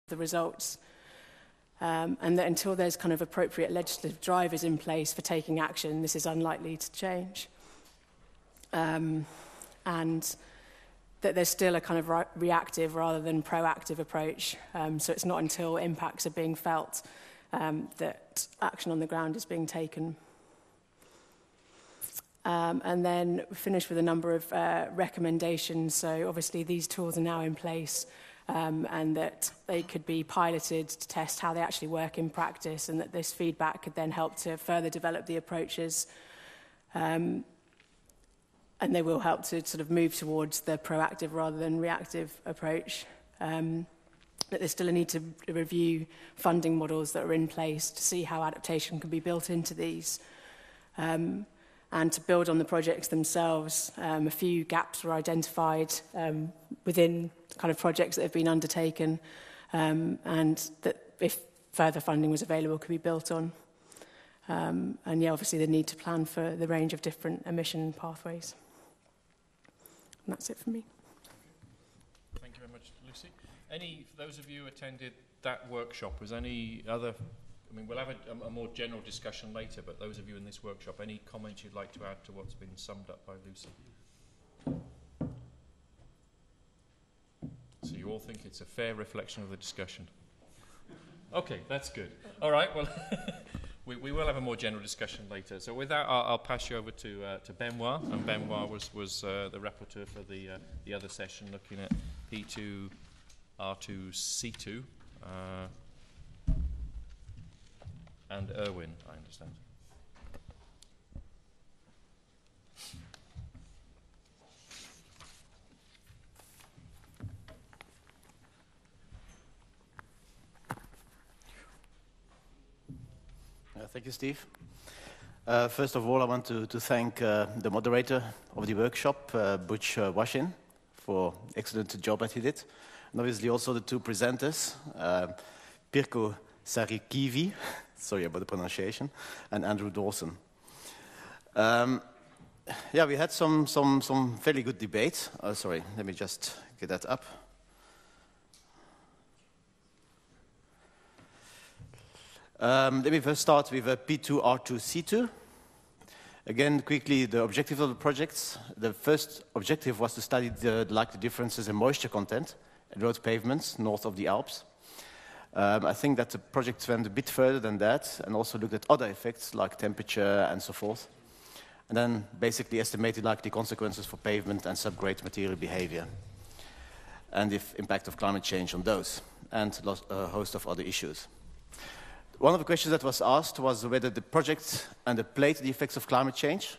the results. And that until there's kind of appropriate legislative drivers in place for taking action, this is unlikely to change. And that there's still a kind of reactive rather than proactive approach. So it's not until impacts are being felt that action on the ground is being taken. And then we finish with a number of recommendations. So obviously these tools are now in place, and that they could be piloted to test how they actually work in practice, and that this feedback could then help to further develop the approaches. And they will help to sort of move towards the proactive rather than reactive approach. That there's still a need to review funding models that are in place to see how adaptation can be built into these. And to build on the projects themselves, a few gaps were identified within kind of projects that have been undertaken, and that if further funding was available could be built on. And yeah, obviously the need to plan for the range of different emission pathways. And that's it for me. Thank you very much, Lucy. For those of you who attended that workshop, was any other, I mean, we'll have a more general discussion later, but those of you in this workshop, any comments you'd like to add to what's been summed up by Lucy? So you all think it's a fair reflection of the discussion? Okay, that's good. All right, well, we will have a more general discussion later. So with that, I'll pass you over to Benoit, and Benoit was the rapporteur for the other session, looking at P2, R2, C2, and Erwin, I understand. Thank you, Steve. First of all, I want to thank the moderator of the workshop, Butch Washin, for excellent job that he did. And obviously also the two presenters, Pirkko Sarikivi, sorry about the pronunciation, and Andrew Dawson. Yeah, we had some fairly good debate. Sorry, let me just get that up. Let me first start with P2, R2, C2. Again, quickly, the objective of the projects. The first objective was to study the likely differences in moisture content in road pavements north of the Alps. I think that the project went a bit further than that and also looked at other effects like temperature and so forth. And then basically estimated likely consequences for pavement and subgrade material behavior and the impact of climate change on those, and a host of other issues. One of the questions that was asked was whether the project underplayed the effects of climate change.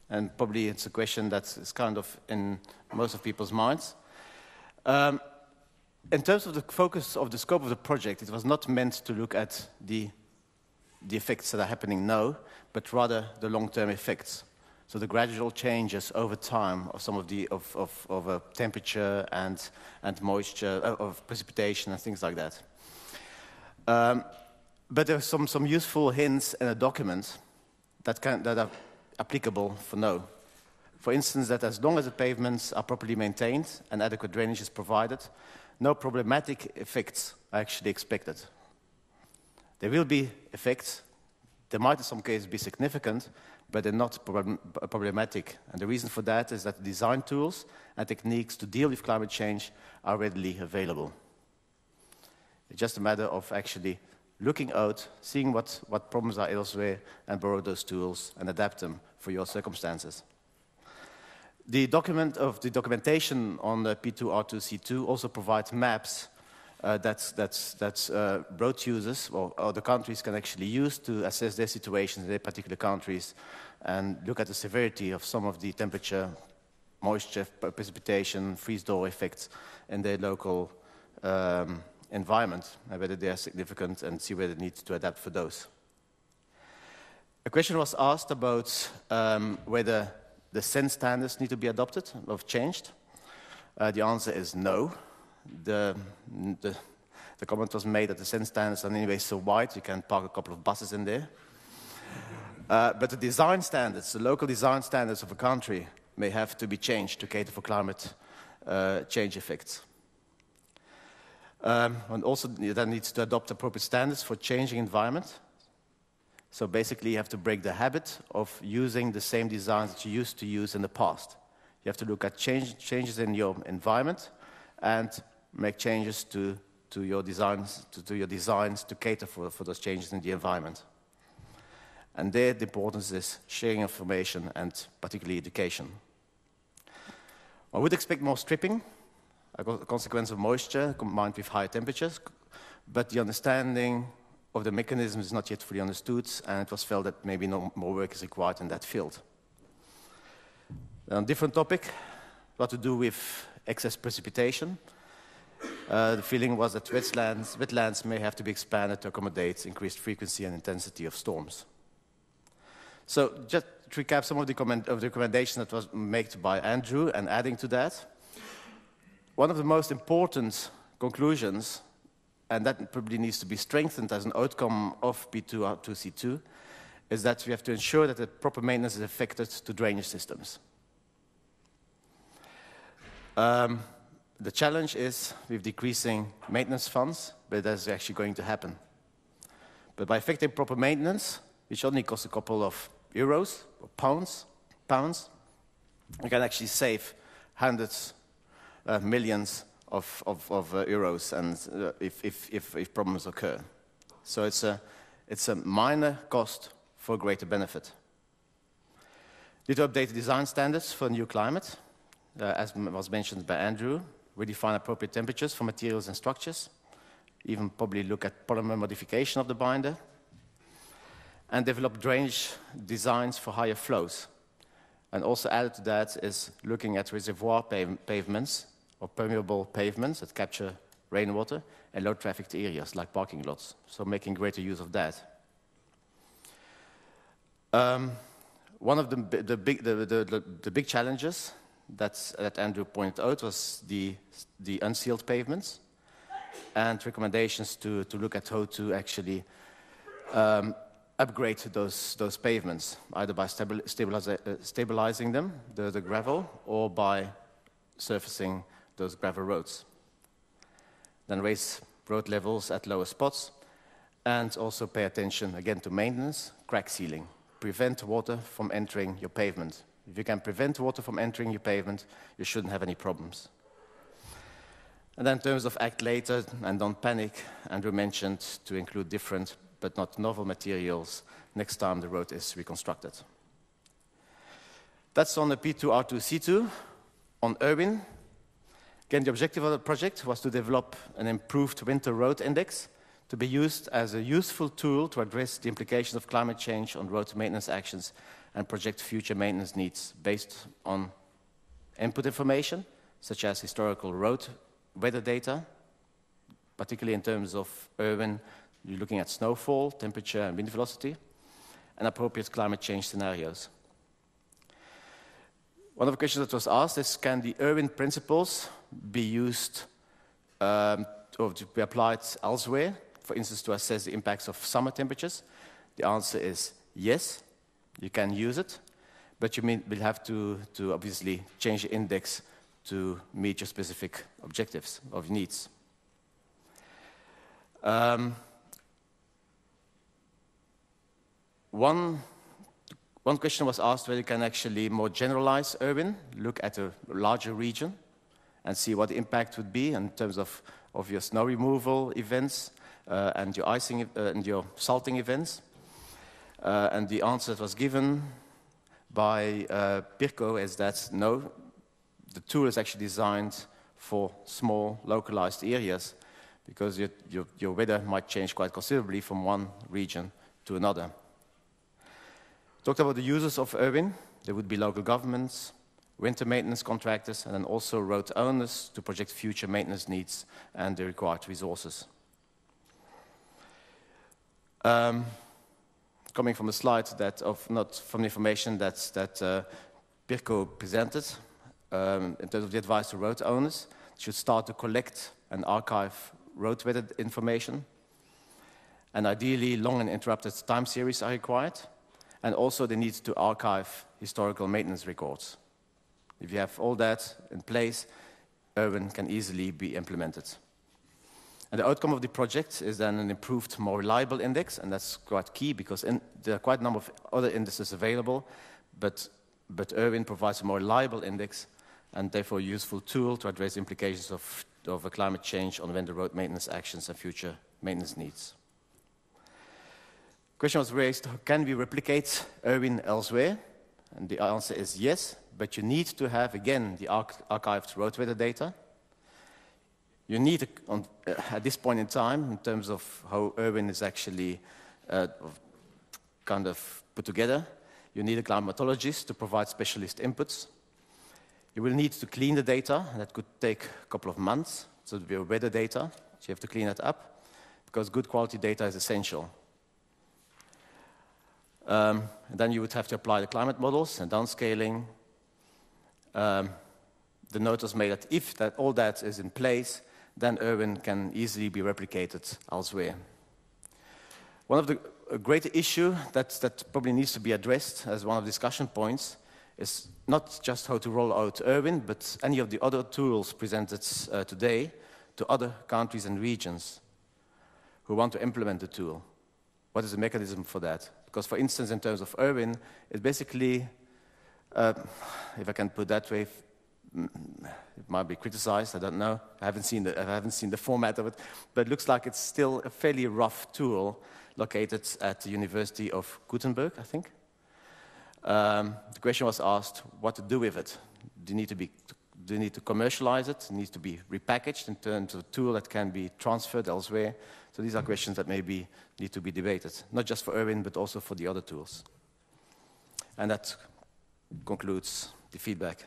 And probably it's a question that is kind of in most of people's minds. In terms of the focus of the scope of the project, it was not meant to look at the effects that are happening now, but rather the long-term effects. So the gradual changes over time of some of the of temperature and moisture, of precipitation and things like that. But there are some useful hints in a document that are applicable for now. For instance, that as long as the pavements are properly maintained and adequate drainage is provided, no problematic effects are actually expected. There will be effects. They might in some cases be significant, but they're not problematic. And the reason for that is that the design tools and techniques to deal with climate change are readily available. It's just a matter of actually looking out, seeing what problems are elsewhere, and borrow those tools and adapt them for your circumstances. The documentation on the P2, R2, C2 also provides maps that road users or other countries can actually use to assess their situations in their particular countries and look at the severity of some of the temperature, moisture, precipitation, freeze-thaw effects in their local environment, and whether they are significant, and see whether they need to adapt for those. A question was asked about whether the SEN standards need to be adopted or changed. The answer is no. The comment was made that the SEN standards are anyway so wide you can park a couple of buses in there. But the design standards, the local design standards of a country, may have to be changed to cater for climate change effects. And also that needs to adopt appropriate standards for changing environment. So basically you have to break the habit of using the same designs that you used to use in the past. You have to look at changes in your environment and make changes to your designs to cater for those changes in the environment. And there the importance is sharing information and particularly education. I would expect more stripping, a consequence of moisture combined with higher temperatures, but the understanding of the mechanism is not yet fully understood, and it was felt that maybe no more work is required in that field. On a different topic, what to do with excess precipitation. The feeling was that wetlands may have to be expanded to accommodate increased frequency and intensity of storms. So just to recap some of the recommendations that was made by Andrew, and adding to that, one of the most important conclusions, and that probably needs to be strengthened as an outcome of P2R2C2, is that we have to ensure that the proper maintenance is effected to drainage systems. The challenge is with decreasing maintenance funds, but that's actually going to happen. But by effective proper maintenance, which only costs a couple of euros or pounds, you can actually save hundreds, millions of euros, and if problems occur. So it's a minor cost for greater benefit. Due to updated design standards for new climate, as was mentioned by Andrew, we define appropriate temperatures for materials and structures, even probably look at polymer modification of the binder, and develop drainage designs for higher flows. And also added to that is looking at reservoir pavements or permeable pavements that capture rainwater and low-trafficked areas like parking lots, so making greater use of that. One of the big challenges that Andrew pointed out was the unsealed pavements, and recommendations to look at how to actually upgrade those pavements, either by stabilizing them, the gravel, or by surfacing those gravel roads. Then raise road levels at lower spots, and also pay attention again to maintenance, crack sealing. Prevent water from entering your pavement. If you can prevent water from entering your pavement, you shouldn't have any problems. And then in terms of act later and don't panic, Andrew mentioned to include different but not novel materials next time the road is reconstructed. That's on the P2R2C2. On Irwin, again, the objective of the project was to develop an improved winter road index to be used as a useful tool to address the implications of climate change on road maintenance actions and project future maintenance needs based on input information, such as historical road weather data, particularly in terms of Irwin, you're looking at snowfall, temperature, and wind velocity, and appropriate climate change scenarios. One of the questions that was asked is, can the Irwin principles be used or to be applied elsewhere, for instance, to assess the impacts of summer temperatures? The answer is yes, you can use it, but you will have to obviously change the index to meet your specific objectives or needs. One question was asked whether you can actually more generalize Irwin, look at a larger region, and see what the impact would be in terms of your snow removal events and your icing and your salting events. And the answer that was given by Pirkko is that no, the tool is actually designed for small, localized areas, because your weather might change quite considerably from one region to another. Talked about the users of Irwin. There would be local governments, winter maintenance contractors, and then also road owners to project future maintenance needs and the required resources. Coming from the slide not from the information that Pirkko presented, in terms of the advice to road owners, should start to collect and archive road weather information, and ideally long and interrupted time series are required. And also they need to archive historical maintenance records. If you have all that in place, Irwin can easily be implemented. And the outcome of the project is then an improved, more reliable index, and that's quite key because there are quite a number of other indices available, but Irwin provides a more reliable index and therefore a useful tool to address implications of climate change on vendor road maintenance actions and future maintenance needs. The question was raised, can we replicate Irwin elsewhere? And the answer is yes, but you need to have, again, the archived road weather data. You need, at this point in time, in terms of how Irwin is actually kind of put together, you need a climatologist to provide specialist inputs. You will need to clean the data, and that could take a couple of months. So it will be weather data, so you have to clean it up, because good quality data is essential. And then you would have to apply the climate models and downscaling. The note was made that if all that is in place, then Irwin can easily be replicated elsewhere. One of the greater issue that probably needs to be addressed as one of the discussion points is not just how to roll out Irwin, but any of the other tools presented today to other countries and regions who want to implement the tool. What is the mechanism for that? Because, for instance, in terms of Irwin, it's basically, if I can put it that way, it might be criticized, I don't know. I haven't seen the format of it, but it looks like it's still a fairly rough tool located at the University of Gutenberg, I think. The question was asked what to do with it. Do you need to commercialize it? It needs to be repackaged in terms of a tool that can be transferred elsewhere. So these are questions that maybe need to be debated, not just for Irwin, but also for the other tools. And that concludes the feedback.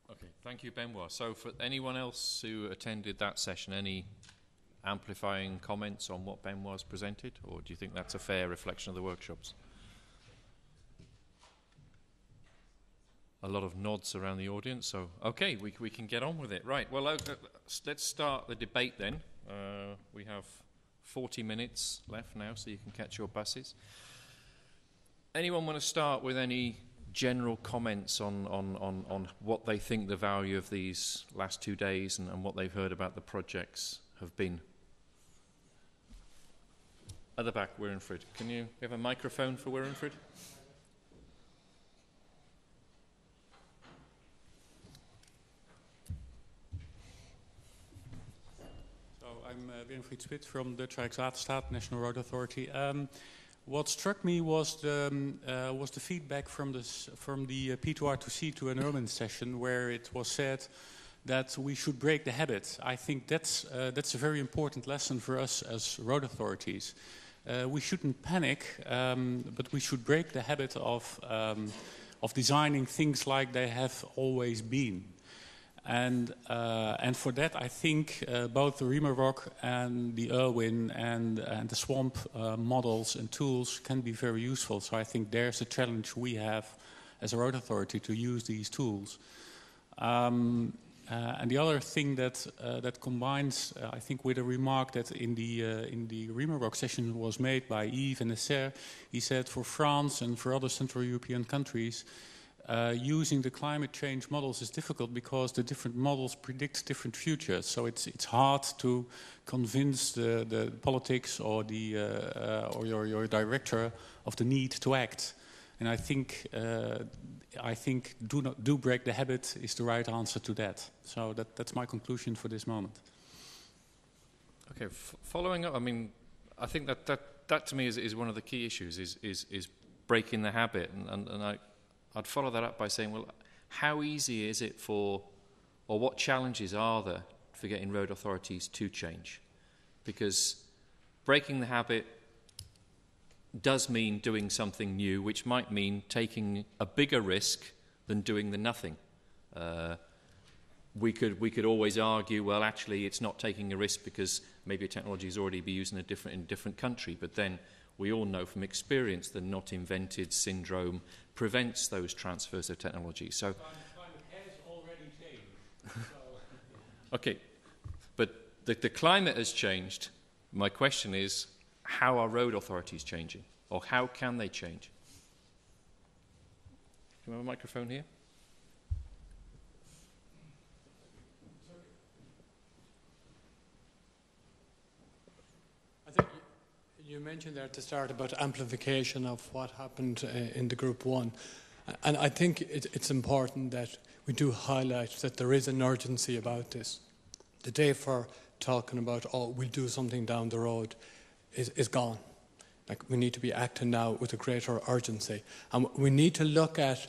Okay, thank you, Benoit. So for anyone else who attended that session, any amplifying comments on what Benoit's presented, or do you think that's a fair reflection of the workshops? A lot of nods around the audience, so okay, we can get on with it. Right, well, let's start the debate then. We have 40 minutes left now, so you can catch your buses. Anyone want to start with any general comments on what they think the value of these last 2 days and what they've heard about the projects have been? At the back, Wirenfried. Can you have a microphone for Wirenfried? I'm Wirenfried Spit from Dutch Rijkswaterstaat, National Road Authority. What struck me was the feedback from the P2R2C to an Irwin session, where it was said that we should break the habit. I think that's a very important lesson for us as road authorities. We shouldn't panic, but we should break the habit of designing things like they have always been. And for that, I think both the RIMA-ROC and the Irwin and the SWAMP models and tools can be very useful. So I think there's a challenge we have as a road authority to use these tools. And the other thing that combines, I think, with a remark that in the RIMA-ROC session was made by Yves and Esser, he said for France and for other Central European countries, using the climate change models is difficult because the different models predict different futures. So it's hard to convince the politics or or your director of the need to act. And I think do break the habit is the right answer to that. So that's my conclusion for this moment. Okay, following up, I mean, I think that to me is one of the key issues is breaking the habit, and I'd follow that up by saying, well, how easy is it or what challenges are there for getting road authorities to change? Because breaking the habit does mean doing something new, which might mean taking a bigger risk than doing the nothing. We could always argue, well, actually, it's not taking a risk because maybe a technology is already be used in a different country, but then we all know from experience the not invented syndrome prevents those transfers of technology. So, climate has already changed. okay, but the climate has changed. My question is, how are road authorities changing, or how can they change? Do you have a microphone here? You mentioned there at the start about amplification of what happened in the Group 1. And I think it's important that we do highlight that there is an urgency about this. The day for talking about, oh, we'll do something down the road is gone. Like, we need to be acting now with a greater urgency. And we need to look at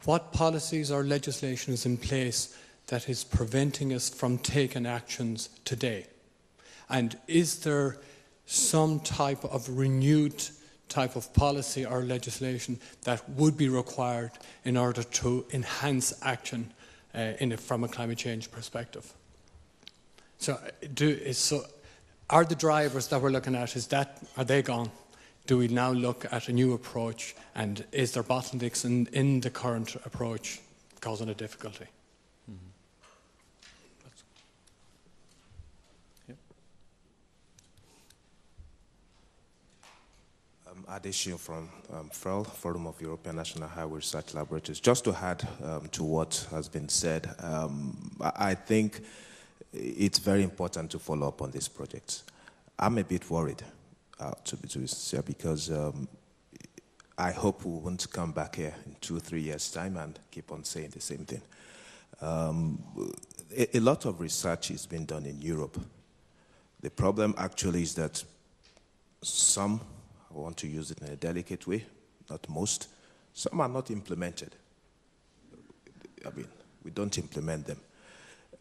what policies or legislation is in place that is preventing us from taking actions today. And is there some type of renewed type of policy or legislation that would be required in order to enhance action from a climate change perspective? So are the drivers that we're looking at, are they gone? Do we now look at a new approach, and is there bottlenecks in the current approach causing a difficulty? Mm-hmm. Yep. Addition from FREL, Forum of European National Highway Research Laboratories. Just to add to what has been said, I think it's very important to follow up on these projects. I'm a bit worried, to be sincere, because I hope we won't come back here in 2-3 years' time and keep on saying the same thing. A lot of research is being done in Europe. The problem actually is that some, I want to use it in a delicate way, not most, some are not implemented. I mean, we don't implement them.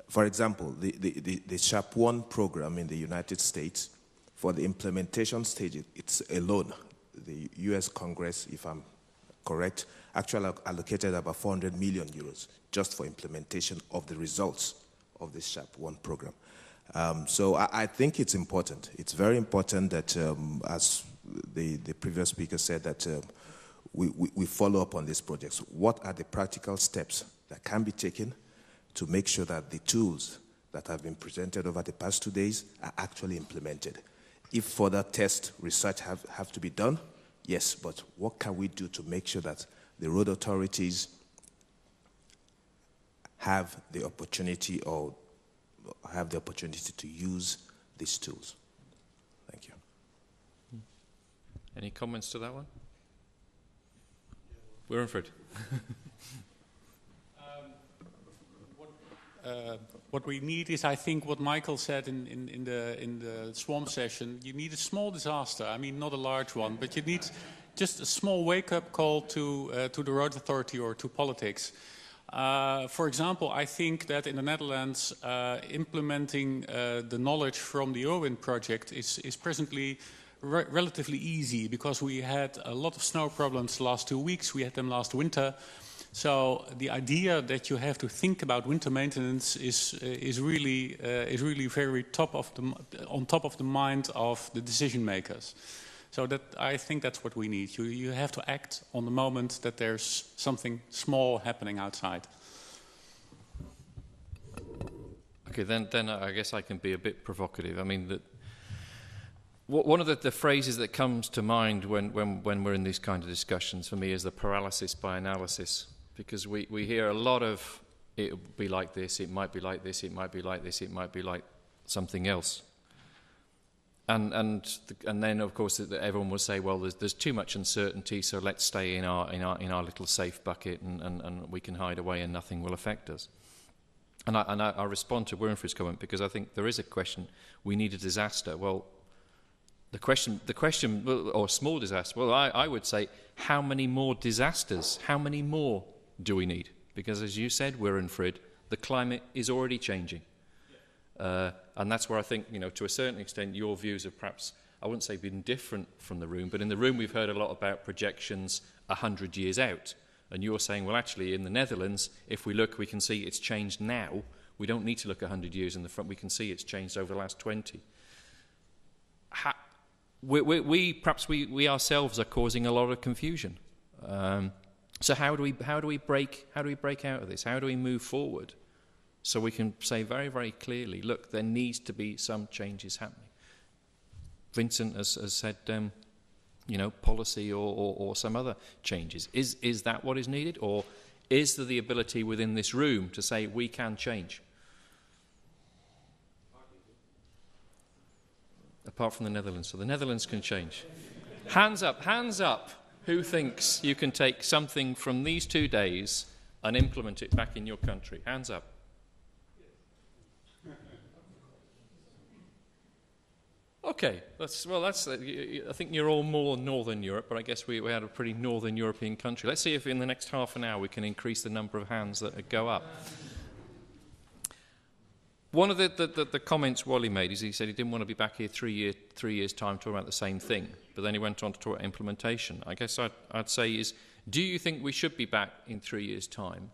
For example, the SHARP 1 program in the United States, for the implementation stage, it's alone. The US Congress, if I'm correct, actually allocated about 400 million euros just for implementation of the results of the SHARP 1 program. So I think it's important. It's very important that, as the previous speaker said, that we follow up on these projects. What are the practical steps that can be taken to make sure that the tools that have been presented over the past 2 days are actually implemented? If further test research have to be done, yes, but what can we do to make sure that the road authorities have the opportunity to use these tools? Thank you. Any comments to that one? Wilfred. What we need is, I think, what Michael said in the swamp session. You need a small disaster. I mean, not a large one, but you need just a small wake-up call to the road authority or to politics. For example, I think that in the Netherlands, implementing the knowledge from the Irwin project is presently relatively easy, because we had a lot of snow problems the last 2 weeks. We had them last winter. So the idea that you have to think about winter maintenance is really very on top of the mind of the decision makers. So that, I think that's what we need. You have to act on the moment that there's something small happening outside. Okay, then I guess I can be a bit provocative. I mean, one of the phrases that comes to mind when we're in these kind of discussions for me is the paralysis by analysis. Because we hear a lot of, it'll be like this, it might be like this, it might be like this, it might be like something else. And then, of course, everyone will say, well, there's too much uncertainty, so let's stay in our little safe bucket and we can hide away and nothing will affect us. And I respond to Wilfred's comment, because I think there is a question, we need a disaster. Well, the question, or small disaster, well, I would say, how many more disasters, how many more do we need? Because as you said, Wilfred, the climate is already changing. And that's where I think, to a certain extent, your views have perhaps, I wouldn't say been different from the room, but in the room we've heard a lot about projections 100 years out. And you're saying, well, actually, in the Netherlands, if we look, we can see it's changed now. We don't need to look 100 years in the front. We can see it's changed over the last 20. We ourselves are causing a lot of confusion. So how do we break out of this? How do we move forward so we can say very, very clearly, look, there needs to be some changes happening? Vincent has said, policy or some other changes. Is that what is needed, or is there the ability within this room to say we can change? apart from the Netherlands. So the Netherlands can change. Hands up, hands up. Who thinks you can take something from these 2 days and implement it back in your country? Hands up. Okay, I think you're all more Northern Europe, but I guess we had a pretty Northern European country. Let's see if in the next half an hour we can increase the number of hands that go up. One of the comments Wally made is he said he didn't want to be back here 3 years' time talking about the same thing, but then he went on to talk about implementation. I guess I'd say is, do you think we should be back in 3 years' time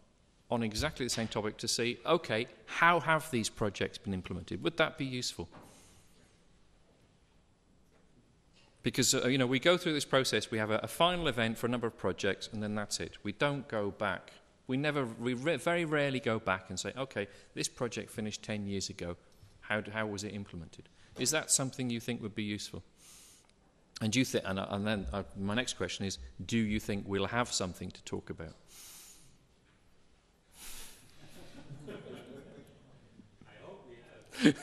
on exactly the same topic to see, okay, how have these projects been implemented? Would that be useful? Because, we go through this process, we have a final event for a number of projects, and then that's it. We don't go back. We very rarely go back and say, okay, this project finished 10 years ago. How was it implemented? Is that something you think would be useful? And do you think? And then my next question is, do you think we'll have something to talk about? I hope we have.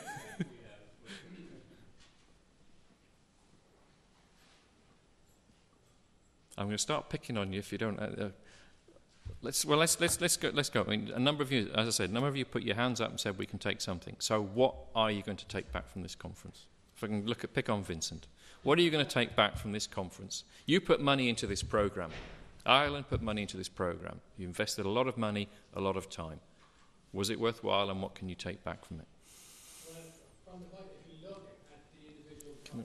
I'm going to start picking on you if you don't. Let's go. I mean, a number of you, as I said, a number of you put your hands up and said we can take something. So, what are you going to take back from this conference? If I can pick on Vincent, what are you going to take back from this conference? You put money into this program. Ireland put money into this program. You invested a lot of money, a lot of time. Was it worthwhile, and what can you take back from it? Well, from the point, if you look at the individual.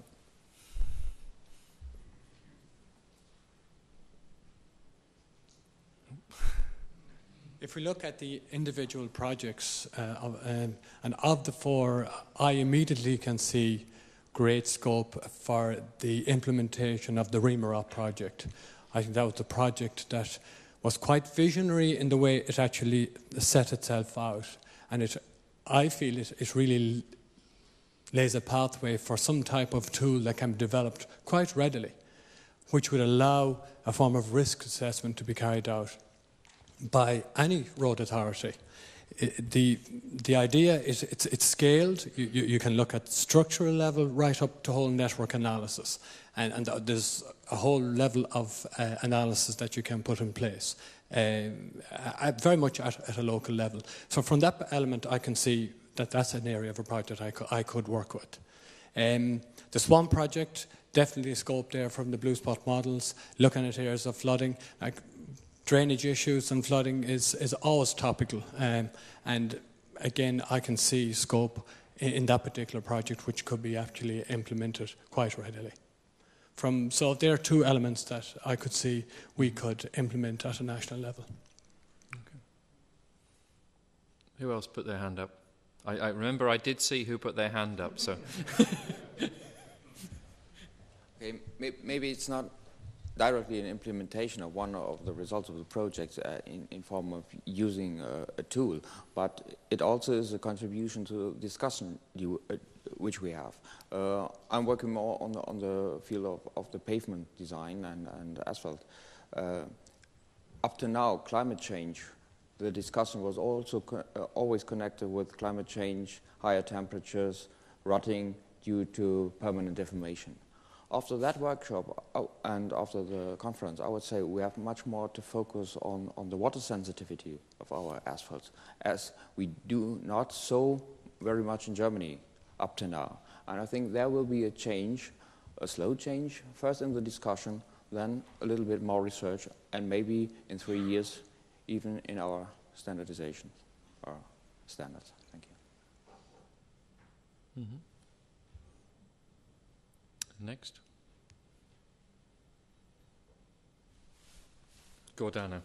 If we look at the individual projects, and of the 4, I immediately can see great scope for the implementation of the Rimarop project. I think that was the project that was quite visionary in the way it actually set itself out. And I feel it really lays a pathway for some type of tool that can be developed quite readily, which would allow a form of risk assessment to be carried out by any road authority. The idea is it's scaled. You can look at structural level right up to whole network analysis, and there's a whole level of analysis that you can put in place, very much at a local level. So from that element, I can see that that's an area of a project I could work with. The SWAN project, definitely a scope there from the Blue Spot models, looking at areas of flooding. Drainage issues and flooding is always topical, and again, I can see scope in that particular project which could be actually implemented quite readily. So there are 2 elements that I could see we could implement at a national level. Okay. Who else put their hand up? I remember I did see who put their hand up, so. Okay, maybe it's not directly an implementation of one of the results of the project in form of using a tool, but it also is a contribution to the discussion which we have. I'm working more on the field of the pavement design and asphalt. Up to now, climate change, the discussion was also always connected with climate change, higher temperatures, rotting due to permanent deformation. After that workshop and after the conference, I would say we have much more to focus on the water sensitivity of our asphalts, as we do not so very much in Germany up to now. And I think there will be a change, a slow change, first in the discussion, then a little bit more research, and maybe in 3 years, even in our standardization or standards. Thank you. Mm-hmm. Next. Gordana.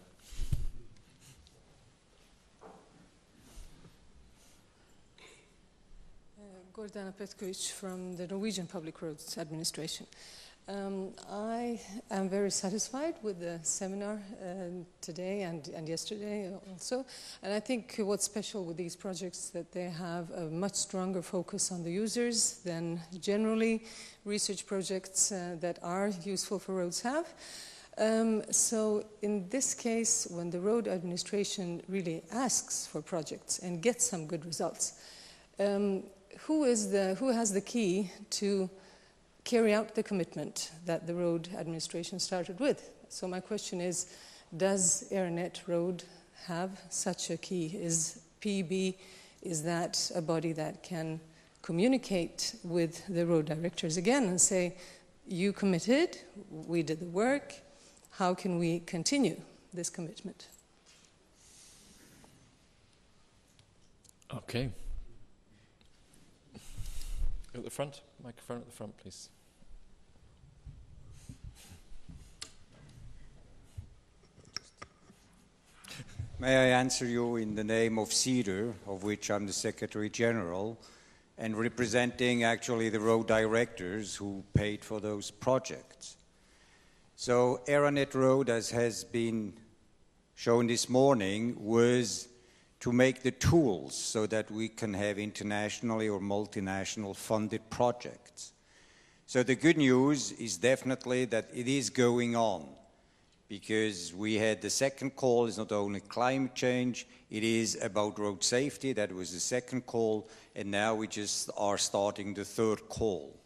Gordana Petkovic from the Norwegian Public Roads Administration. I am very satisfied with the seminar today and yesterday also. And I think what's special with these projects is that they have a much stronger focus on the users than generally research projects that are useful for roads have. So in this case, when the road administration really asks for projects and gets some good results, who has the key to carry out the commitment that the road administration started with. So my question is, does Aranet Road have such a key? Is PEB, is that a body that can communicate with the road directors again and say, you committed, we did the work, how can we continue this commitment? Okay. At the front, microphone at the front, please. May I answer you in the name of CEDAR, of which I'm the Secretary General, and representing actually the road directors who paid for those projects. So Aranet Road, as has been shown this morning, was to make the tools so that we can have internationally or multinational funded projects. So the good news is definitely that it is going on, because we had the second call is not only climate change, it is about road safety. That was the second call, and now we just are starting the third call.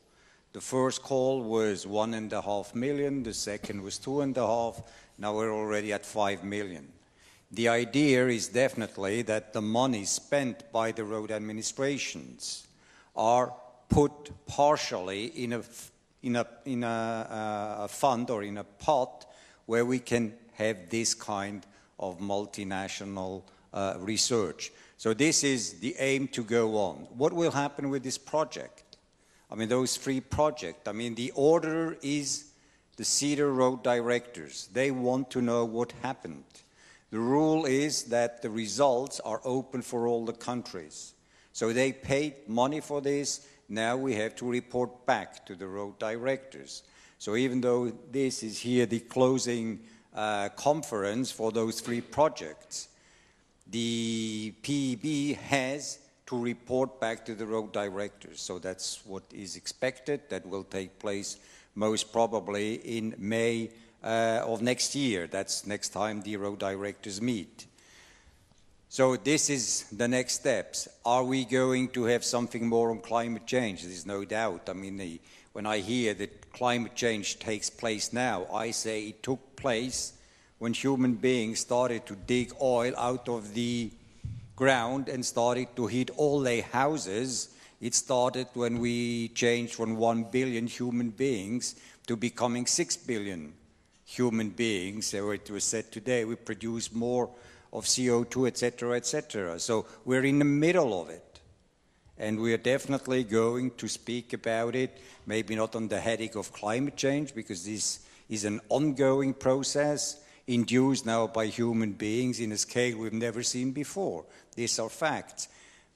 The first call was 1.5 million, the second was 2.5, now we're already at 5 million. The idea is definitely that the money spent by the road administrations are put partially in a fund or in a pot where we can have this kind of multinational research. So this is the aim to go on. What will happen with this project? I mean, those 3 projects, I mean, the order is the CEDAR road directors. They want to know what happened. The rule is that the results are open for all the countries. So they paid money for this. Now we have to report back to the road directors. So even though this is here the closing conference for those 3 projects, the PEB has to report back to the road directors. So that's what is expected. That will take place most probably in May of next year. That's next time the road directors meet. So this is the next steps. Are we going to have something more on climate change? There's no doubt. I mean, when I hear that climate change takes place now, I say it took place when human beings started to dig oil out of the ground and started to heat all their houses. It started when we changed from 1 billion human beings to becoming 6 billion human beings. So it was said today we produce more of CO2, etc., etc. So we're in the middle of it. And we are definitely going to speak about it, maybe not on the headache of climate change, because this is an ongoing process induced now by human beings in a scale we've never seen before. These are facts.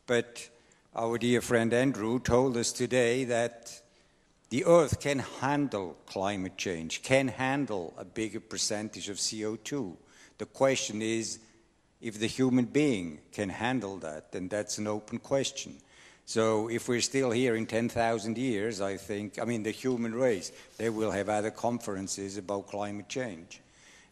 But our dear friend Andrew told us today that the Earth can handle climate change, can handle a bigger percentage of CO2. The question is if the human being can handle that, and that's an open question. So if we're still here in 10,000 years, I think, I mean, the human race, they will have other conferences about climate change.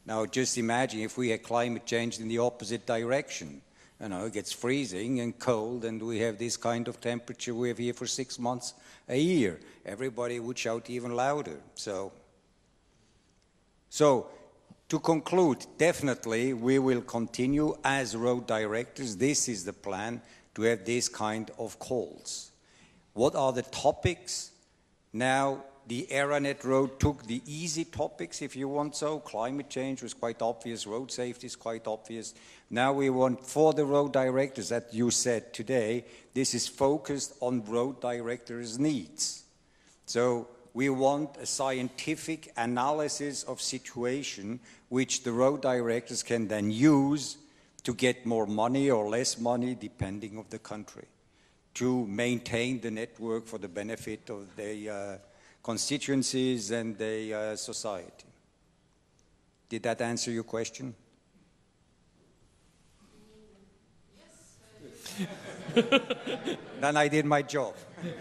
Now, just imagine if we had climate change in the opposite direction. You know, it gets freezing and cold, and we have this kind of temperature we have here for 6 months a year. Everybody would shout even louder. So to conclude, definitely we will continue as road directors. This is the plan, to have this kind of calls. What are the topics? Now, the Aranet Road took the easy topics, if you want so. Climate change was quite obvious. Road safety is quite obvious. Now we want, for the road directors, that you said today, this is focused on road directors' needs. So we want a scientific analysis of situation which the road directors can then use to get more money or less money, depending on the country, to maintain the network for the benefit of their constituencies and their society. Did that answer your question? Yes. Then I did my job. Can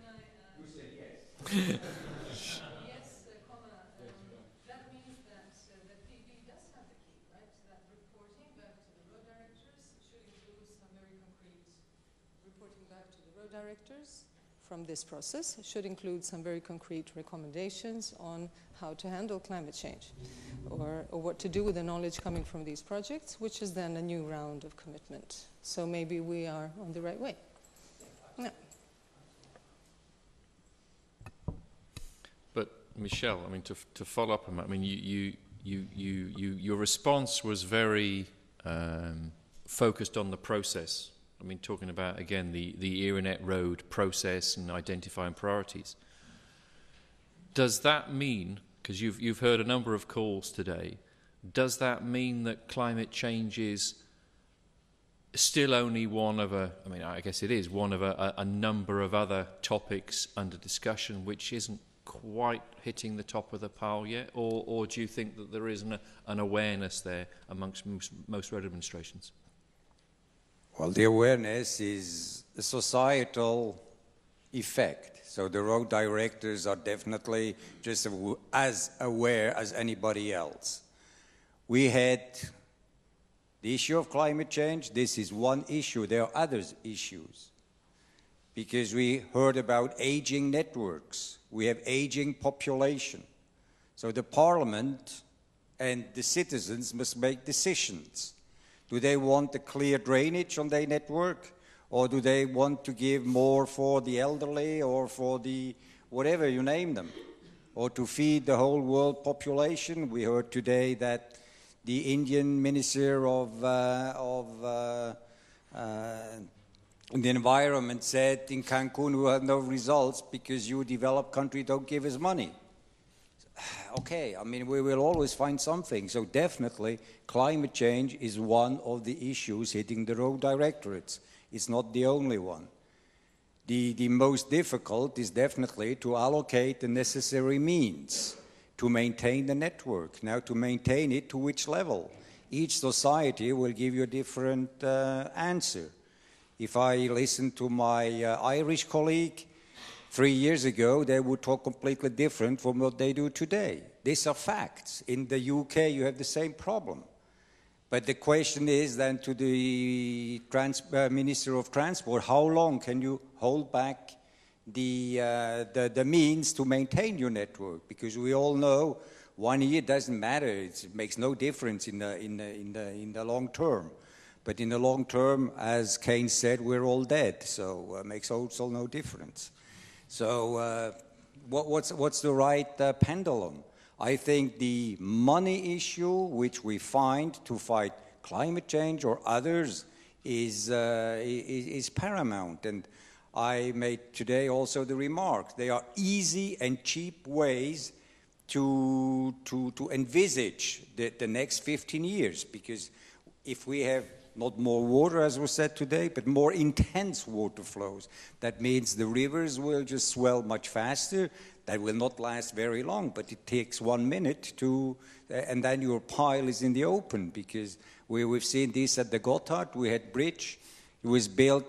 I, you said yes. directors from this process should include some very concrete recommendations on how to handle climate change or what to do with the knowledge coming from these projects, which is then a new round of commitment. So maybe we are on the right way. Yeah. But Michelle, I mean, to follow up on that, I mean, your response was very focused on the process. I mean, talking about, again, the Eranet Road process and identifying priorities. Does that mean, because you've heard a number of calls today, does that mean that climate change is still only one of I guess it is one of a number of other topics under discussion which isn't quite hitting the top of the pile yet? Or do you think that there is an awareness there amongst most road administrations? Well, the awareness is a societal effect. So the road directors are definitely just as aware as anybody else. We had the issue of climate change. This is one issue. There are other issues. Because we heard about aging networks. We have aging population. So the parliament and the citizens must make decisions. Do they want a clear drainage on their network? Or do they want to give more for the elderly or for the whatever you name them? Or to feed the whole world population? We heard today that the Indian Minister of the Environment said in Cancun we have no results because you developed country don't give us money. Okay, I mean, we will always find something. So definitely, climate change is one of the issues hitting the road directorates. It's not the only one. The most difficult is definitely to allocate the necessary means to maintain the network. Now, to maintain it, to which level? Each society will give you a different answer. If I listen to my Irish colleague, 3 years ago, they would talk completely different from what they do today. These are facts. In the UK, you have the same problem. But the question is then to the Minister of Transport, how long can you hold back the means to maintain your network? Because we all know 1 year doesn't matter. It makes no difference in the long term. But in the long term, as Keynes said, we're all dead. So it makes also no difference. So what's the right pendulum? I think the money issue, which we find to fight climate change or others, is paramount. And I made today also the remark, they are easy and cheap ways to envisage the next 15 years. Because if we have not more water, as was said today, but more intense water flows. That means the rivers will just swell much faster. That will not last very long, but it takes 1 minute to, and then your pile is in the open, because we've seen this at the Gotthard. We had bridge. It was built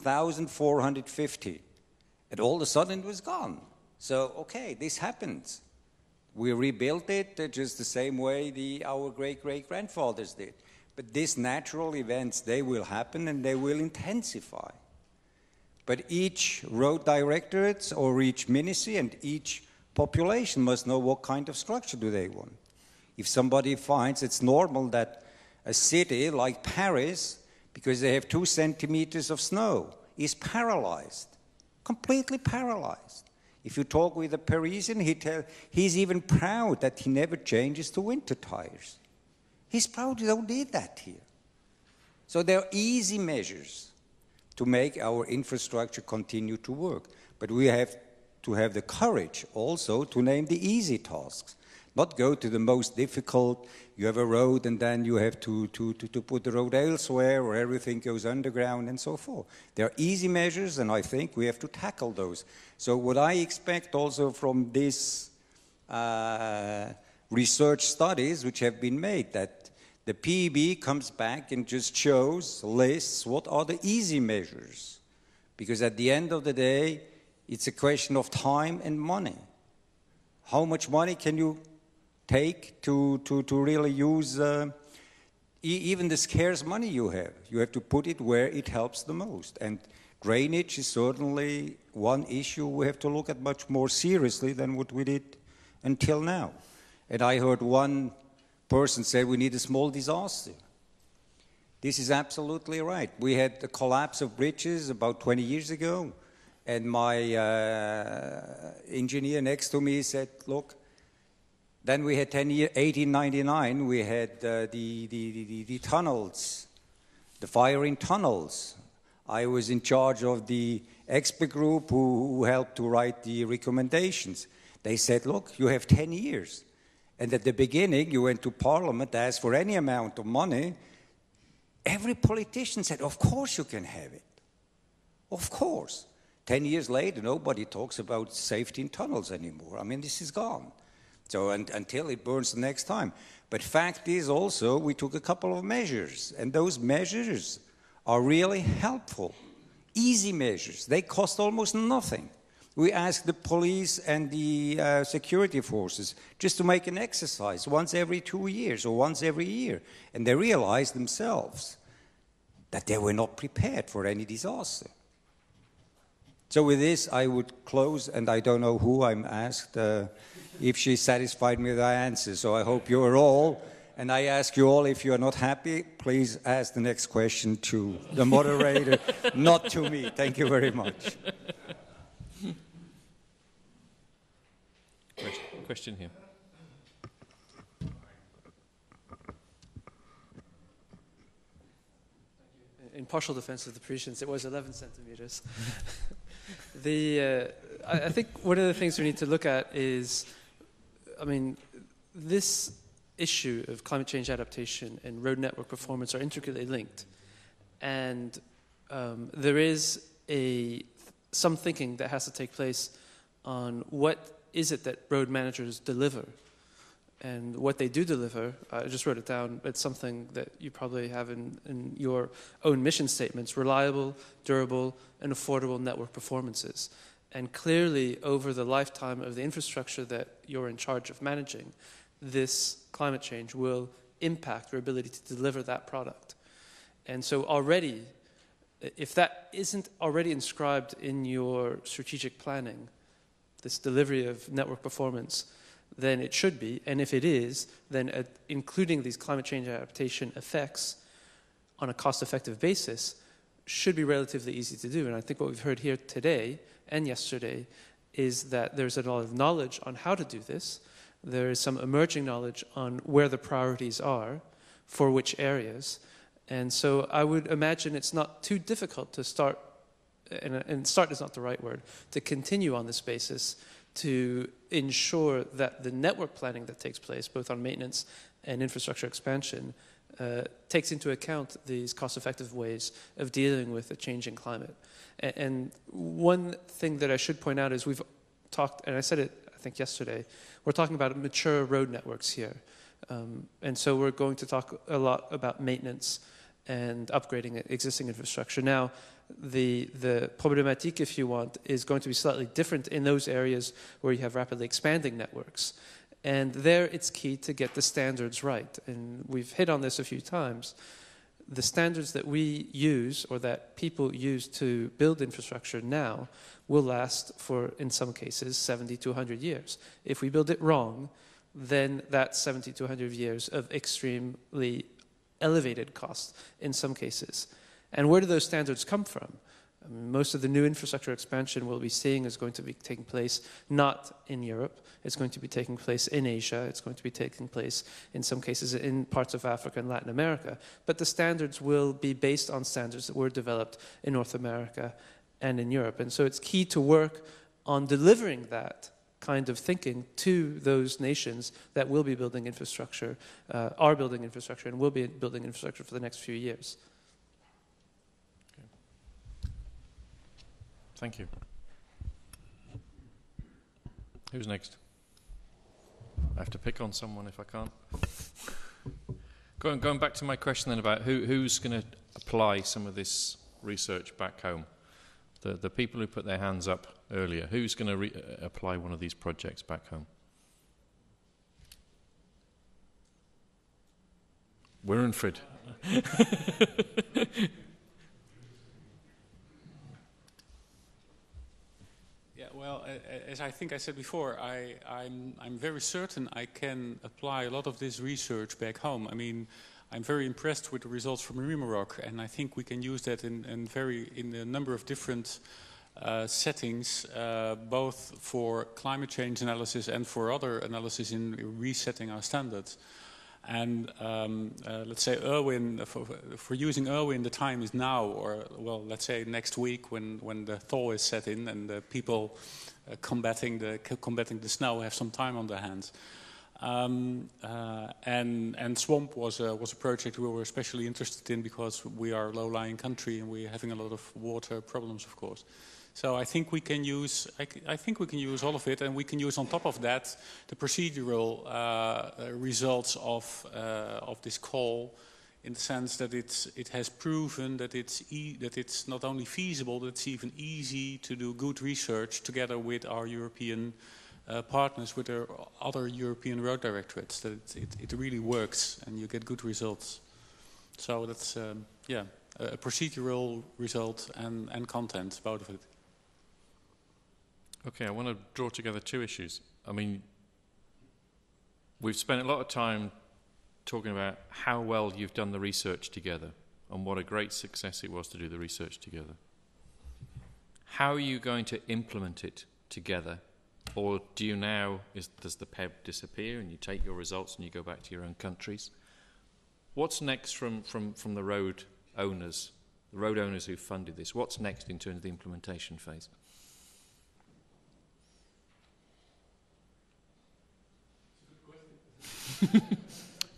1,450, and all of a sudden it was gone. So, okay, this happens. We rebuilt it just the same way our great-great-grandfathers did. But these natural events, they will happen and they will intensify. But each road directorate or each ministry and each population must know what kind of structure do they want. If somebody finds it's normal that a city like Paris, because they have 2 centimeters of snow, is paralyzed, completely paralyzed. If you talk with a Parisian, he's even proud that he never changes to winter tires. He's proud we don't need that here. So there are easy measures to make our infrastructure continue to work. But we have to have the courage also to name the easy tasks. Not go to the most difficult, you have a road and then you have to put the road elsewhere or everything goes underground and so forth. There are easy measures and I think we have to tackle those. So what I expect also from this research studies which have been made, that the PEB comes back and just lists what are the easy measures. Because at the end of the day, it's a question of time and money. How much money can you take to really use even the scarce money you have? You have to put it where it helps the most. And drainage is certainly one issue we have to look at much more seriously than what we did until now. And I heard one person say we need a small disaster. This is absolutely right. We had the collapse of bridges about 20 years ago, and my engineer next to me said, look, then we had 1899, we had the tunnels, the fire in tunnels. I was in charge of the expert group who helped to write the recommendations. They said, look, you have 10 years. And at the beginning, you went to Parliament, asked for any amount of money. Every politician said, of course you can have it. Of course. 10 years later, nobody talks about safety in tunnels anymore. I mean, this is gone. So until it burns the next time. But fact is also, we took a couple of measures, and those measures are really helpful. Easy measures. They cost almost nothing. We asked the police and the security forces just to make an exercise once every 2 years or once every year. And they realized themselves that they were not prepared for any disaster. So with this, I would close, and I don't know who I'm asked if she's satisfied with our answer. So I hope you're all, and I ask you all, if you are not happy, please ask the next question to the moderator, not to me. Thank you very much. Question here. In partial defense of the Parisians, it was 11 centimeters. I think one of the things we need to look at is, I mean, this issue of climate change adaptation and road network performance are intricately linked. And there is some thinking that has to take place on what is it that road managers deliver. And what they do deliver, I just wrote it down, it's something that you probably have in your own mission statements: reliable, durable, and affordable network performances. And clearly, over the lifetime of the infrastructure that you're in charge of managing, this climate change will impact your ability to deliver that product. And so already, if that isn't already inscribed in your strategic planning, this delivery of network performance, then it should be. And if it is, then including these climate change adaptation effects on a cost-effective basis should be relatively easy to do. And I think what we've heard here today and yesterday is that there's a lot of knowledge on how to do this. There is some emerging knowledge on where the priorities are for which areas. And so I would imagine it's not too difficult to start, and start is not the right word, to continue on this basis to ensure that the network planning that takes place, both on maintenance and infrastructure expansion, takes into account these cost-effective ways of dealing with a changing climate. And one thing that I should point out is we've talked, and I said it, I think, yesterday, we're talking about mature road networks here. And so we're going to talk a lot about maintenance and upgrading existing infrastructure. Now, the problematique, if you want, is going to be slightly different in those areas where you have rapidly expanding networks. And there it's key to get the standards right. And we've hit on this a few times. The standards that we use, or that people use to build infrastructure now, will last for, in some cases, 70 to 100 years. If we build it wrong, then that's 70 to 100 years of extremely elevated costs in some cases. And where do those standards come from? I mean, most of the new infrastructure expansion we'll be seeing is going to be taking place not in Europe. It's going to be taking place in Asia. It's going to be taking place, in some cases, in parts of Africa and Latin America. But the standards will be based on standards that were developed in North America and in Europe. And so it's key to work on delivering that kind of thinking to those nations that will be building infrastructure, are building infrastructure, and will be building infrastructure for the next few years. Thank you. Who's next? I have to pick on someone if I can't. Going back to my question then about who's going to apply some of this research back home. The people who put their hands up earlier, who's going to apply one of these projects back home? Wilfried. Yeah, well, as I think I said before, I'm very certain I can apply a lot of this research back home. I mean, I'm very impressed with the results from Rimarock, and I think we can use that in a number of different settings, both for climate change analysis and for other analysis in resetting our standards. And let's say Irwin, for using Irwin, the time is now, or well, let's say next week when the thaw is set in and the people combating the snow have some time on their hands. And Swamp was a project we were especially interested in because we are a low-lying country and we're having a lot of water problems, of course. So I think we can use. I think we can use all of it, and we can use on top of that the procedural results of this call, in the sense that it has proven that it's not only feasible, but it's even easy to do good research together with our European partners, with our other European road directorates. That it really works, and you get good results. So that's a procedural result and content, both of it. Okay, I want to draw together two issues. I mean, we've spent a lot of time talking about how well you've done the research together and what a great success it was to do the research together. How are you going to implement it together? Or do you now, does the PEB disappear and you take your results and you go back to your own countries? What's next from the road owners who funded this? What's next in terms of the implementation phase?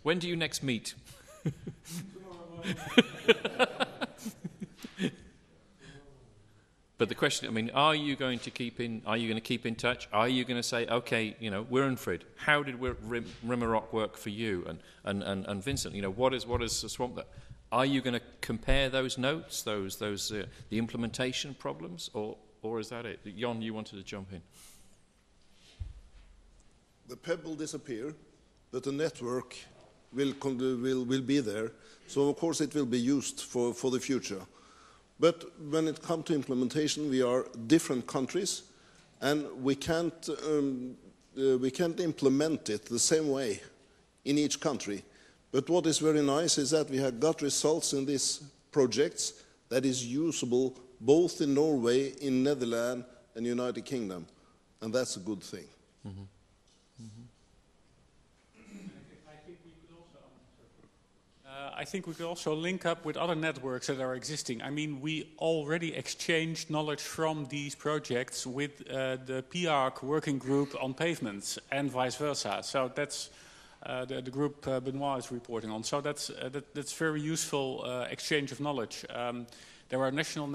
When do you next meet? But the question, I mean, are you going to keep in touch? Are you going to say, okay, Wierenfried, how did Rimarock work for you? And Vincent, what is the Swamp that? Are you going to compare those notes, the implementation problems, or is that it? Jon, you wanted to jump in. The PEB will disappear, but the network will be there. So of course it will be used for the future. But when it comes to implementation, we are different countries, and we can't implement it the same way in each country. But what is very nice is that we have got results in these projects that is usable both in Norway, in Netherlands, and United Kingdom, and that's a good thing. Mm-hmm. Mm-hmm. I think we could also link up with other networks that are existing. I mean, we already exchanged knowledge from these projects with the PIARC working group on pavements and vice versa. So that's the group Benoit is reporting on. So that's very useful exchange of knowledge. There are national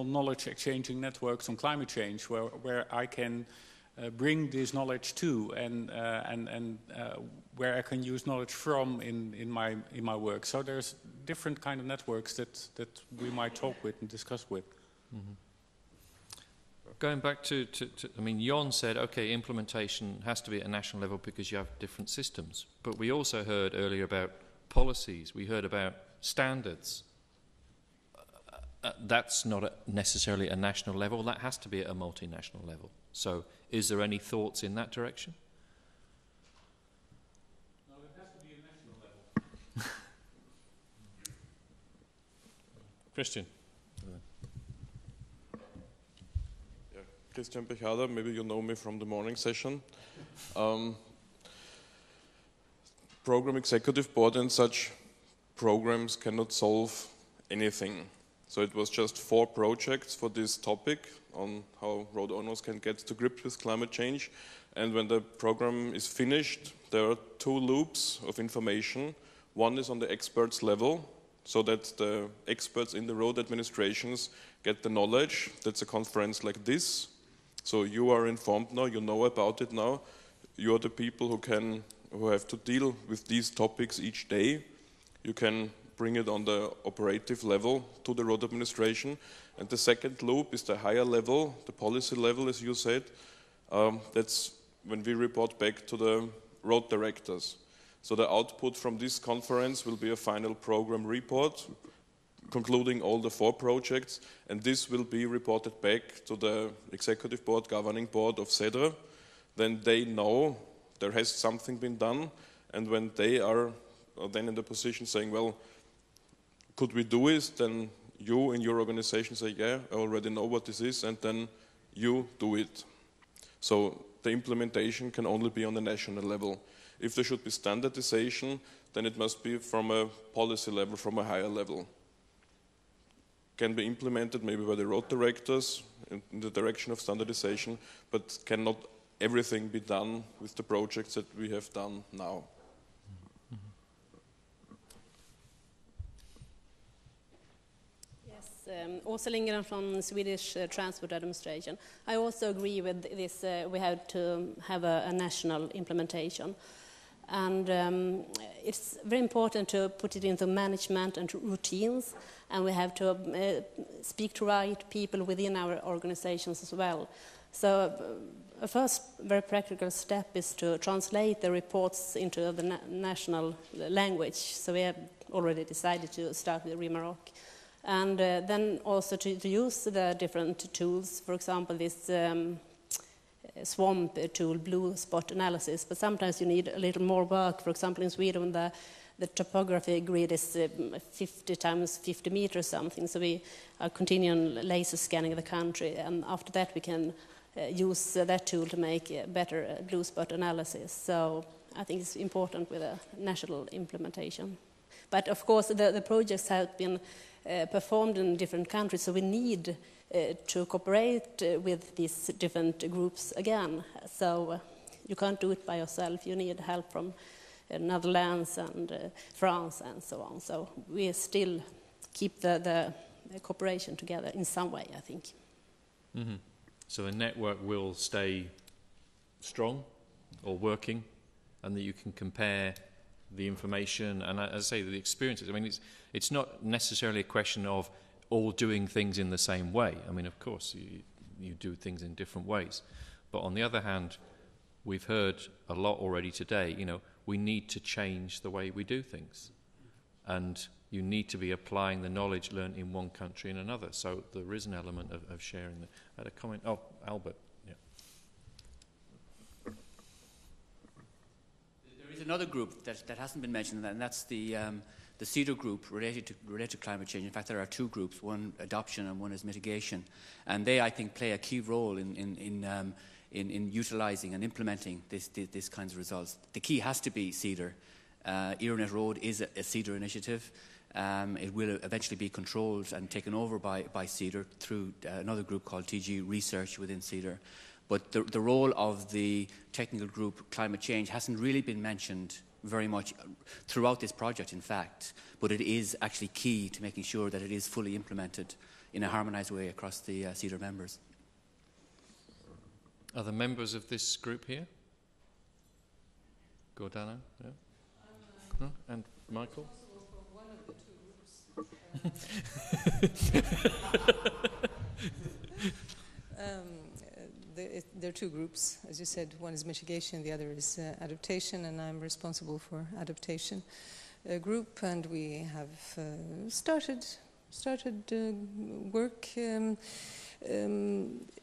knowledge exchanging networks on climate change where I can bring this knowledge to and where I can use knowledge from in my work. So there's different kind of networks that we might talk with and discuss with. Mm-hmm. Going back to I mean, Jon said, okay, implementation has to be at a national level because you have different systems. But we also heard earlier about policies. We heard about standards. That's not necessarily a national level. That has to be at a multinational level. So is there any thoughts in that direction? No, it has to be a national level. Christian. Yeah, Christian Pechada, maybe you know me from the morning session. Program Executive Board and such programs cannot solve anything. So it was just 4 projects for this topic on how road owners can get to grips with climate change. And when the program is finished, there are 2 loops of information. One is on the experts level, so that the experts in the road administrations get the knowledge. That's a conference like this. So you are informed now, you know about it now. You are the people who have to deal with these topics each day. You can bring it on the operative level to the road administration. And the second loop is the higher level, the policy level, as you said. That's when we report back to the road directors. So the output from this conference will be a final program report, concluding all the 4 projects, and this will be reported back to the executive board, governing board of CEDRA. Then they know there has something been done, and when they are then in the position saying, well, could we do it, then you in your organization say, yeah, I already know what this is, and then you do it. So the implementation can only be on the national level. If there should be standardization, then it must be from a policy level, from a higher level. Can be implemented maybe by the road directors in the direction of standardization, but cannot everything be done with the projects that we have done now. Åsa Lindgren from Swedish Transport Administration. I also agree with this. We have to have a national implementation. And it's very important to put it into management and routines. And we have to speak to right people within our organizations as well. So a first very practical step is to translate the reports into the national language. So we have already decided to start with Rimarock. And then also to use the different tools, for example, this swamp tool, blue spot analysis. But sometimes you need a little more work. For example, in Sweden, the topography grid is 50 times 50 meters something. So we are continuing laser scanning the country. And after that, we can use that tool to make a better blue spot analysis. So I think it's important with a national implementation. But of course, the projects have been performed in different countries, so we need to cooperate with these different groups again. So you can't do it by yourself. You need help from Netherlands and France and so on. So we still keep the cooperation together in some way, I think. Mm-hmm. So the network will stay strong or working, and that you can compare the information and, as I say, the experiences. I mean, it's not necessarily a question of all doing things in the same way. I mean, of course, you do things in different ways. But on the other hand, we've heard a lot already today, we need to change the way we do things. And you need to be applying the knowledge learned in one country in another. So there is an element of sharing. I had a comment. Oh, Albert. Yeah. There is another group that hasn't been mentioned, and that's the CEDAR group related to climate change. In fact, there are 2 groups, one adoption and one is mitigation. And they, I think, play a key role in utilising and implementing this kinds of results. The key has to be CEDAR. Euronet Road is a CEDAR initiative. It will eventually be controlled and taken over by CEDAR through another group called TG Research within CEDAR. But the role of the technical group Climate Change hasn't really been mentioned very much throughout this project, in fact. But it is actually key to making sure that it is fully implemented in a harmonised way across the CEDAR members. Are there members of this group here? Gordana? Yeah. No? And Michael? There are 2 groups, as you said. One is mitigation, the other is adaptation, and I'm responsible for adaptation group. And we have started work.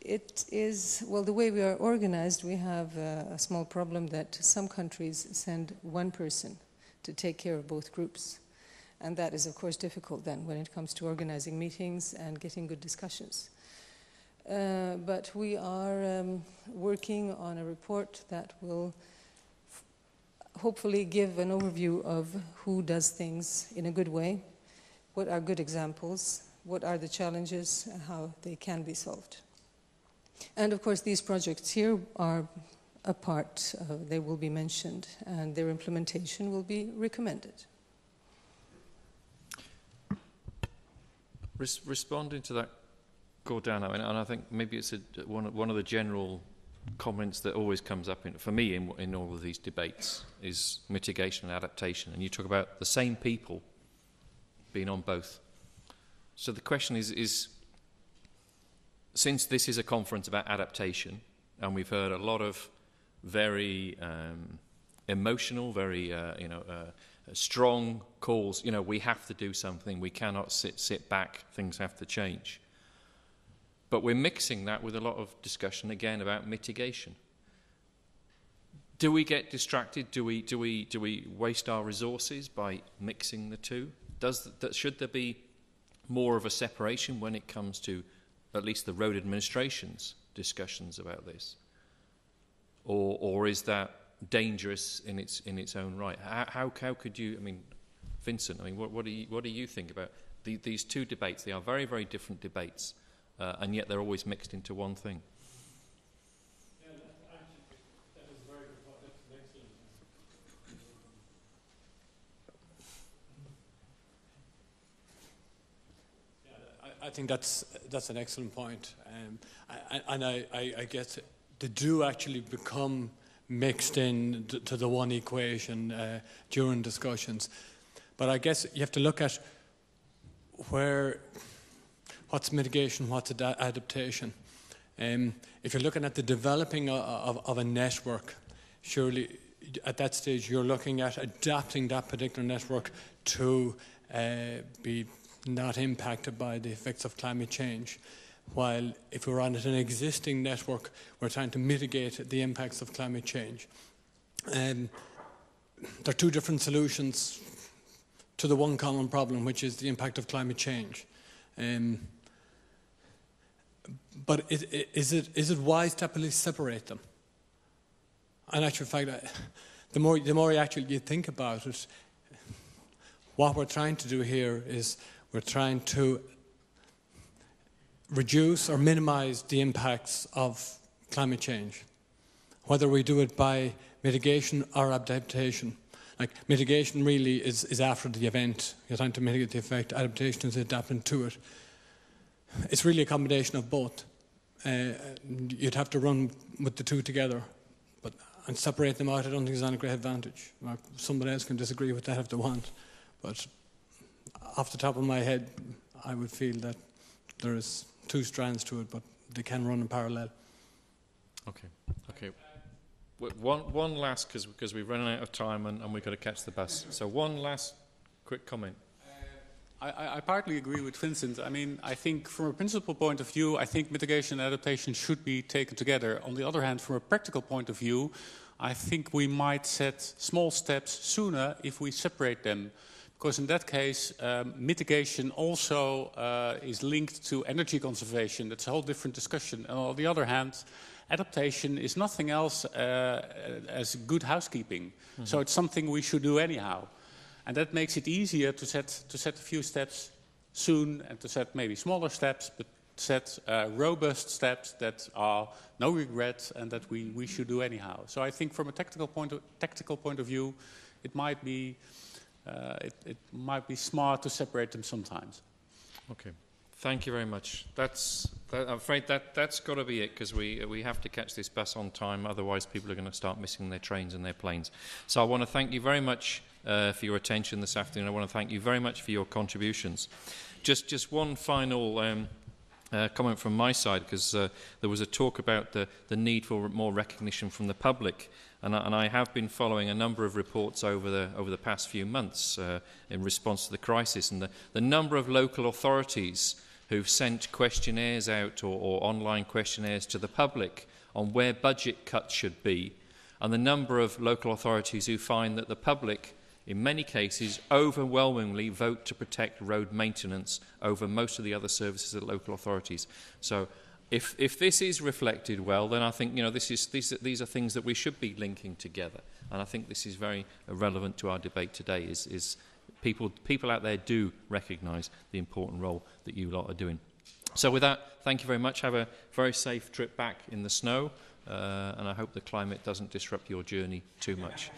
It is, well, the way we are organized, we have a small problem that some countries send one person to take care of both groups. And that is, of course, difficult then when it comes to organizing meetings and getting good discussions. But we are working on a report that will hopefully give an overview of who does things in a good way, what are good examples, what are the challenges, and how they can be solved. And of course, these projects here are a part, they will be mentioned, and their implementation will be recommended. Responding to that, Gordana, and I think maybe it's one of the general comments that always comes up for me in all of these debates is mitigation and adaptation. And you talk about the same people being on both. So the question is since this is a conference about adaptation, and we've heard a lot of very emotional, very strong calls, you know, we have to do something, we cannot sit back, things have to change. But we're mixing that with a lot of discussion again about mitigation. Do we get distracted? Do we waste our resources by mixing the two? Should there be more of a separation when it comes to at least the road administration's discussions about this? Or is that dangerous in its own right? How could you? I mean, Vincent. I mean, what do you think about these two debates? They are very, very different debates, and yet they're always mixed into one thing. Yeah, that is very good point. That's excellent. Yeah, I think that's an excellent point, and I guess they do actually become mixed in to the one equation during discussions. But I guess you have to look at what's mitigation, what's adaptation. If you're looking at the developing of a network, surely at that stage you're looking at adapting that particular network to be not impacted by the effects of climate change. While if we're on an existing network, we're trying to mitigate the impacts of climate change. There are two different solutions to the one common problem, which is the impact of climate change. But is it wise to actually separate them? In actual fact, the more you think about it, what we're trying to do here is we're trying to reduce or minimize the impacts of climate change, whether we do it by mitigation or adaptation. Like, mitigation really is after the event. You're trying to mitigate the effect. Adaptation is adapting to it. It's really a combination of both. You'd have to run with the two together, and separate them out, I don't think is any great advantage. Somebody else can disagree with that if they want, but off the top of my head, I would feel that there is two strands to it, but they can run in parallel. Okay. One last, because we've run out of time and we've got to catch the bus. So one last quick comment. I partly agree with Vincent. I mean, I think from a principal point of view, I think mitigation and adaptation should be taken together. On the other hand, from a practical point of view, I think we might set small steps sooner if we separate them. Because in that case, mitigation also is linked to energy conservation. That's a whole different discussion. And on the other hand, adaptation is nothing else as good housekeeping. Mm-hmm. So it's something we should do anyhow. And that makes it easier to set a few steps soon and to set maybe smaller steps, but set robust steps that are no regret and that we should do anyhow. So I think from a tactical point of view, it might be smart to separate them sometimes. Okay, thank you very much. I'm afraid that's got to be it, because we have to catch this bus on time. Otherwise, people are going to start missing their trains and their planes. So I want to thank you very much for your attention this afternoon. I want to thank you very much for your contributions. Just one final comment from my side, because there was a talk about the need for more recognition from the public. And I have been following a number of reports over the past few months in response to the crisis, and the number of local authorities who've sent questionnaires out or online questionnaires to the public on where budget cuts should be, and the number of local authorities who find that the public, in many cases, overwhelmingly vote to protect road maintenance over most of the other services at local authorities. So if this is reflected well, then I think these are things that we should be linking together, and I think this is very relevant to our debate today. Is people out there do recognise the important role that you lot are doing. So with that, thank you very much. Have a very safe trip back in the snow, and I hope the climate doesn't disrupt your journey too much.